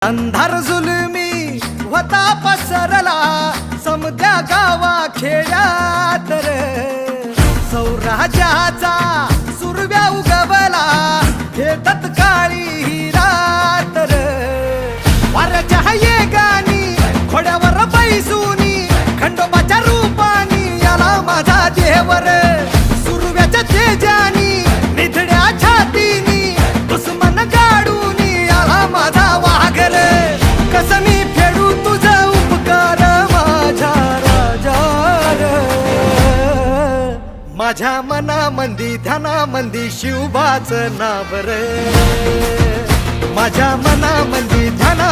अंधार जुलमी होता पसरला समद्या गावा खेड्यात रे सौराजाचा सुरव्या उगवला हे तत्काळी ही रात रे वाऱ्याच्या येगानी खोड्यावर बैसूनी खंडोबाच्या रूपानी याला माझा देवर सुरव्याच्या तेजानी निधड्या छातीनी दुश्मन गाडूनी याला माझा वाघर कसं मी फेडू तुझा उपकार माझ्या राजा माझ्या मनामंदी ध्यानामंदी शिवबाचं नाव रे माझ्या मनामंदी ध्याना